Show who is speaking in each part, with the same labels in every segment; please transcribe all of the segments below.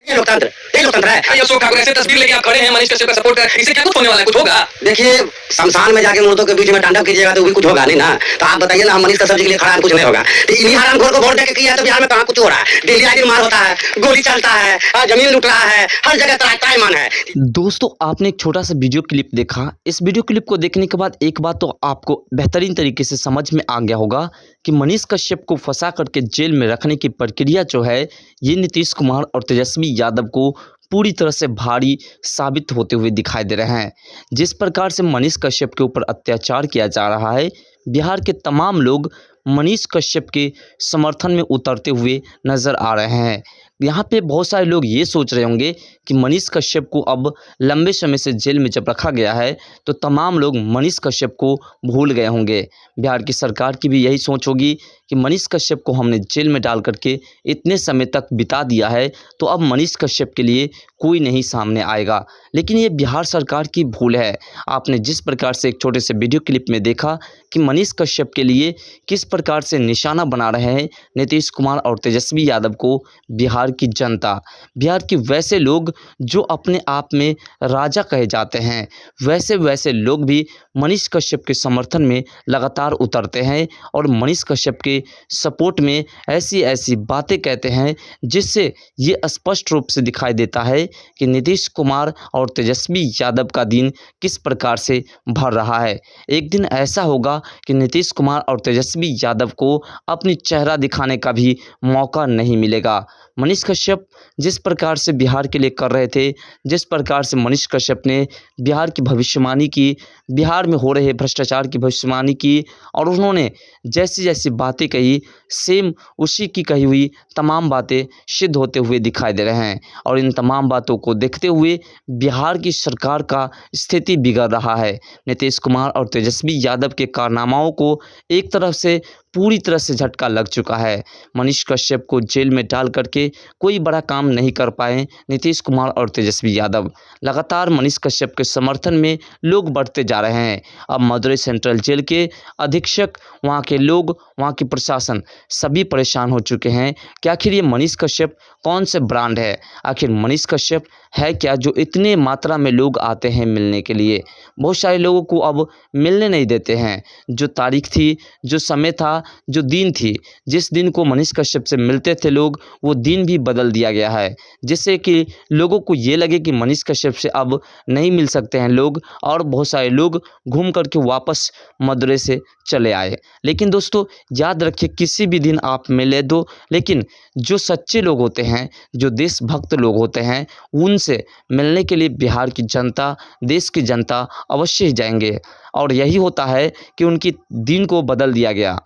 Speaker 1: ये लोकतंत्र है।
Speaker 2: अशोक ठाकुर ऐसे तस्वीर लेके आप खड़े हैं, मनीष कश्यप का सपोर्ट कर, इससे क्या कुछ होने वाला है? कुछ होगा?
Speaker 1: देखिए, शमशान में जाके मुर्दों के बीच में तांडव कीजिएगा तो भी कुछ होगा नहीं ना। तो आप बताइए ना, हम मनीष कश्यप जी के लिए खड़ा है, कुछ नहीं होगा। तो इन्हीं हरामखोर को वोट देके किया तो बिहार में कहाँ कुछ हो रहा है? डेली आदमी मार होता है, गोली चलता है, जमीन लूट रहा है, हर जगह त्राइमान है।
Speaker 3: दोस्तों, आपने एक छोटा सा वीडियो क्लिप देखा। इस वीडियो क्लिप को देखने के बाद एक बात तो आपको बेहतरीन तरीके से समझ में आ गया होगा कि मनीष कश्यप को फंसा करके जेल में रखने की प्रक्रिया जो है, ये नीतीश कुमार और तेजस्वी यादव को पूरी तरह से भारी साबित होते हुए दिखाई दे रहे हैं। जिस प्रकार से मनीष कश्यप के ऊपर अत्याचार किया जा रहा है, बिहार के तमाम लोग मनीष कश्यप के समर्थन में उतरते हुए नज़र आ रहे हैं। यहाँ पे बहुत सारे लोग ये सोच रहे होंगे कि मनीष कश्यप को अब लंबे समय से जेल में जब रखा गया है तो तमाम लोग मनीष कश्यप को भूल गए होंगे। बिहार की सरकार की भी यही सोच होगी कि मनीष कश्यप को हमने जेल में डाल करके इतने समय तक बिता दिया है तो अब मनीष कश्यप के लिए कोई नहीं सामने आएगा। लेकिन ये बिहार सरकार की भूल है। आपने जिस प्रकार से एक छोटे से वीडियो क्लिप में देखा कि मनीष कश्यप के लिए किस प्रकार से निशाना बना रहे हैं नीतीश कुमार और तेजस्वी यादव को बिहार की जनता, बिहार के वैसे लोग जो अपने आप में राजा कहे जाते हैं, वैसे लोग भी मनीष कश्यप के समर्थन में लगातार उतरते हैं और मनीष कश्यप के सपोर्ट में ऐसी बातें कहते हैं जिससे ये स्पष्ट रूप से दिखाई देता है कि नीतीश कुमार और तेजस्वी यादव का दिन किस प्रकार से भर रहा है। एक दिन ऐसा होगा कि नीतीश कुमार और तेजस्वी यादव को अपनी चेहरा दिखाने का भी मौका नहीं मिलेगा। मनीष कश्यप जिस प्रकार से बिहार के लिए कर रहे थे, जिस प्रकार से मनीष कश्यप ने बिहार की भविष्यवाणी की, बिहार में हो रहे भ्रष्टाचार की भविष्यवाणी की और उन्होंने जैसी बातें कही, सेम उसी की कही हुई तमाम बातें सिद्ध होते हुए दिखाई दे रहे हैं। और इन तमाम बातों को देखते हुए बिहार की सरकार का स्थिति बिगड़ रहा है। नीतीश कुमार और तेजस्वी यादव के कारनामाओं को एक तरफ से पूरी तरह से झटका लग चुका है। मनीष कश्यप को जेल में डाल करके कोई बड़ा काम नहीं कर पाए नीतीश कुमार और तेजस्वी यादव। लगातार मनीष कश्यप के समर्थन में लोग बढ़ते जा रहे हैं। अब मदुरई सेंट्रल जेल के अधीक्षक, वहाँ के लोग, वहाँ की प्रशासन सभी परेशान हो चुके हैं कि आखिर ये मनीष कश्यप कौन से ब्रांड है, आखिर मनीष कश्यप है क्या जो इतने मात्रा में लोग आते हैं मिलने के लिए। बहुत सारे लोगों को अब मिलने नहीं देते हैं। जो तारीख थी, जो समय था, जो दिन थी, जिस दिन को मनीष कश्यप से मिलते थे लोग, वो दिन भी बदल दिया गया है जिससे कि लोगों को ये लगे कि मनीष कश्यप से अब नहीं मिल सकते हैं लोग और बहुत सारे लोग घूम करके वापस मदुरई से चले आए। लेकिन दोस्तों, याद रखिए, किसी भी दिन आप मिले दो, लेकिन जो सच्चे लोग होते हैं, जो देशभक्त लोग होते हैं, उनसे मिलने के लिए बिहार की जनता, देश की जनता अवश्य ही जाएंगे। और यही होता है कि उनकी दिन को बदल दिया गया।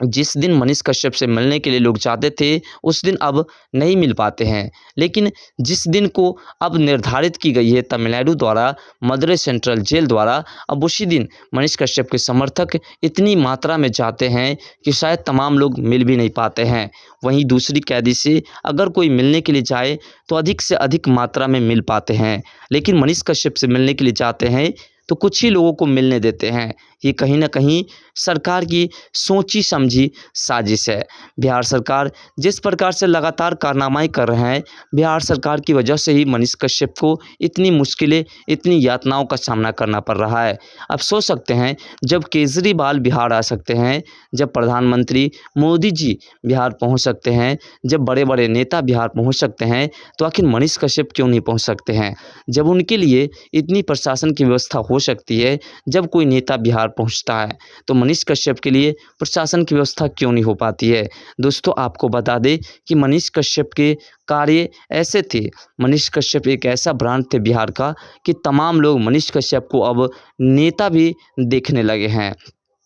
Speaker 3: जिस दिन मनीष कश्यप से मिलने के लिए लोग जाते थे, उस दिन अब नहीं मिल पाते हैं। लेकिन जिस दिन को अब निर्धारित की गई है तमिलनाडु द्वारा, मदुरई सेंट्रल जेल द्वारा, अब उसी दिन मनीष कश्यप के समर्थक इतनी मात्रा में जाते हैं कि शायद तमाम लोग मिल भी नहीं पाते हैं। वहीं दूसरी कैदी से अगर कोई मिलने के लिए जाए तो अधिक से अधिक मात्रा में मिल पाते हैं। लेकिन मनीष कश्यप से मिलने के लिए जाते हैं तो कुछ ही लोगों को मिलने देते हैं। ये कहीं ना कहीं सरकार की सोची समझी साजिश है। बिहार सरकार जिस प्रकार से लगातार कारनामाएं कर रहे हैं, बिहार सरकार की वजह से ही मनीष कश्यप को इतनी मुश्किलें, इतनी यातनाओं का सामना करना पड़ रहा है। अब सोच सकते हैं, जब केजरीवाल बिहार आ सकते हैं, जब प्रधानमंत्री मोदी जी बिहार पहुँच सकते हैं, जब बड़े बड़े नेता बिहार पहुँच सकते हैं, तो आखिर मनीष कश्यप क्यों नहीं पहुँच सकते हैं? जब उनके लिए इतनी प्रशासन की व्यवस्था हो सकती है, जब कोई नेता बिहार पहुंचता है, तो मनीष कश्यप के लिए प्रशासन की व्यवस्था क्यों नहीं हो पाती है? दोस्तों, आपको बता दें कि मनीष कश्यप के कार्य ऐसे थे, मनीष कश्यप एक ऐसा ब्रांड थे बिहार का कि तमाम लोग मनीष कश्यप को अब नेता भी देखने लगे हैं।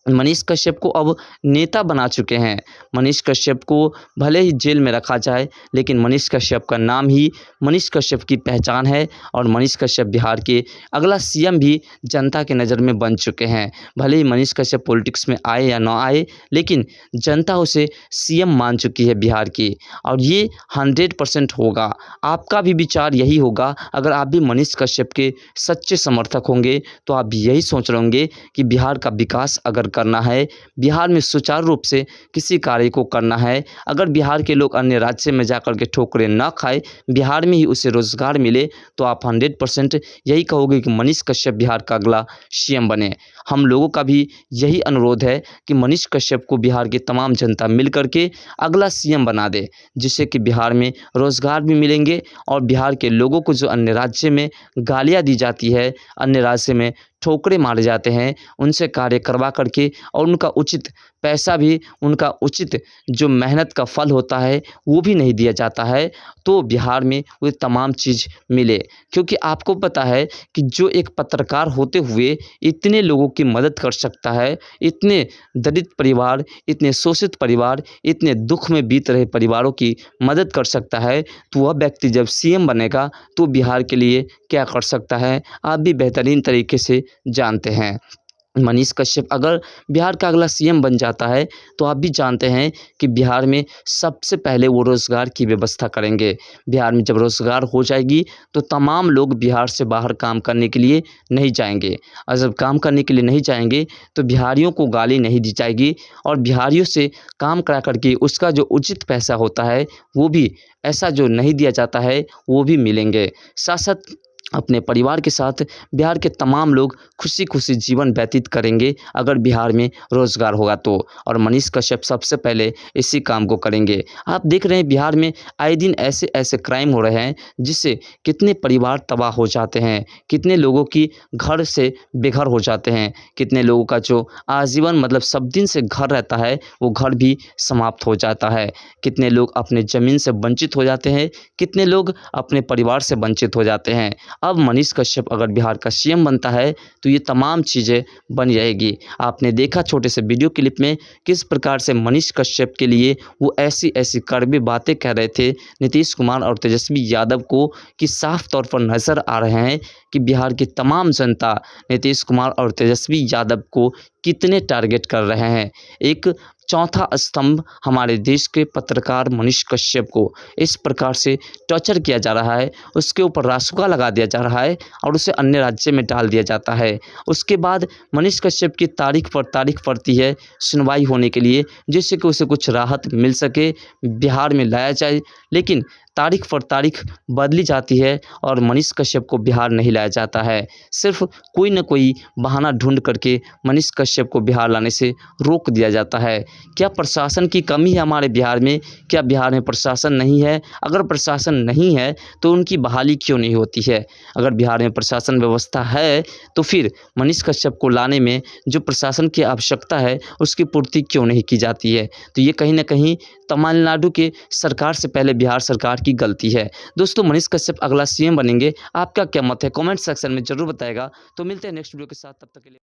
Speaker 3: मनीष कश्यप को अब नेता बना चुके हैं। मनीष कश्यप को भले ही जेल में रखा जाए, लेकिन मनीष कश्यप का नाम ही मनीष कश्यप की पहचान है और मनीष कश्यप बिहार के अगला सीएम भी जनता के नज़र में बन चुके हैं। भले ही मनीष कश्यप पॉलिटिक्स में आए या ना आए, लेकिन जनता उसे सीएम मान चुकी है बिहार की, और ये 100% होगा। आपका भी विचार यही होगा। अगर आप भी मनीष कश्यप के सच्चे समर्थक होंगे तो आप भी यही सोच रहे होंगे कि बिहार का विकास अगर करना है, बिहार में सुचारू रूप से किसी कार्य को करना है, अगर बिहार के लोग अन्य राज्य में जाकर के ठोकरें ना खाए, बिहार में ही उसे रोज़गार मिले, तो आप 100% यही कहोगे कि मनीष कश्यप बिहार का अगला सीएम बने। हम लोगों का भी यही अनुरोध है कि मनीष कश्यप को बिहार की तमाम जनता मिल करके अगला सीएम बना दे, जिससे कि बिहार में रोज़गार भी मिलेंगे और बिहार के लोगों को जो अन्य राज्य में गालियाँ दी जाती है, अन्य राज्य में ठोकरे मारे जाते हैं, उनसे कार्य करवा करके और उनका उचित पैसा भी, उनका उचित जो मेहनत का फल होता है वो भी नहीं दिया जाता है, तो बिहार में वो तमाम चीज़ मिले। क्योंकि आपको पता है कि जो एक पत्रकार होते हुए इतने लोगों की मदद कर सकता है, इतने दलित परिवार, इतने शोषित परिवार, इतने दुख में बीत रहे परिवारों की मदद कर सकता है, तो वह व्यक्ति जब सीएम बनेगा तो बिहार के लिए क्या कर सकता है, आप भी बेहतरीन तरीके से जानते हैं। मनीष कश्यप अगर बिहार का अगला सीएम बन जाता है तो आप भी जानते हैं कि बिहार में सबसे पहले वो रोज़गार की व्यवस्था करेंगे। बिहार में जब रोज़गार हो जाएगी तो तमाम लोग बिहार से बाहर काम करने के लिए नहीं जाएंगे, और जब काम करने के लिए नहीं जाएंगे तो बिहारियों को गाली नहीं दी जाएगी और बिहारियों से काम करा करके उसका जो उचित पैसा होता है वो भी, ऐसा जो नहीं दिया जाता है वो भी मिलेंगे। साथ साथ अपने परिवार के साथ बिहार के तमाम लोग खुशी खुशी जीवन व्यतीत करेंगे अगर बिहार में रोज़गार होगा तो, और मनीष कश्यप सबसे पहले इसी काम को करेंगे। आप देख रहे हैं बिहार में आए दिन ऐसे ऐसे क्राइम हो रहे हैं जिससे कितने परिवार तबाह हो जाते हैं, कितने लोगों की घर से बेघर हो जाते हैं, कितने लोगों का जो आजीवन मतलब सब दिन से घर रहता है वो घर भी समाप्त हो जाता है, कितने लोग अपने ज़मीन से वंचित हो जाते हैं, कितने लोग अपने परिवार से वंचित हो जाते हैं। अब मनीष कश्यप अगर बिहार का सीएम बनता है तो ये तमाम चीज़ें बन जाएगी। आपने देखा छोटे से वीडियो क्लिप में किस प्रकार से मनीष कश्यप के लिए वो ऐसी ऐसी कड़वी बातें कह रहे थे नीतीश कुमार और तेजस्वी यादव को, कि साफ तौर पर नज़र आ रहे हैं कि बिहार की तमाम जनता नीतीश कुमार और तेजस्वी यादव को कितने टारगेट कर रहे हैं। एक चौथा स्तंभ हमारे देश के पत्रकार मनीष कश्यप को इस प्रकार से टॉर्चर किया जा रहा है, उसके ऊपर रासुका लगा दिया जा रहा है और उसे अन्य राज्य में डाल दिया जाता है। उसके बाद मनीष कश्यप की तारीख पर तारीख पड़ती है सुनवाई होने के लिए, जिससे कि उसे कुछ राहत मिल सके, बिहार में लाया जाए, लेकिन तारीख पर तारीख बदली जाती है और मनीष कश्यप को बिहार नहीं लाया जाता है। सिर्फ कोई न कोई बहाना ढूंढ करके मनीष कश्यप को बिहार लाने से रोक दिया जाता है। क्या प्रशासन की कमी है हमारे बिहार में? क्या बिहार में प्रशासन नहीं है? अगर प्रशासन नहीं है तो उनकी बहाली क्यों नहीं होती है? अगर बिहार में प्रशासन व्यवस्था है तो फिर मनीष कश्यप को लाने में जो प्रशासन की आवश्यकता है उसकी पूर्ति क्यों नहीं की जाती है? तो ये कहीं ना कहीं तमिलनाडु के सरकार से पहले बिहार सरकार की गलती है। दोस्तों, मनीष कश्यप अगला सीएम बनेंगे, आपका क्या मत है? कमेंट सेक्शन में जरूर बताएगा। तो मिलते हैं नेक्स्ट वीडियो के साथ, तब तक के लिए।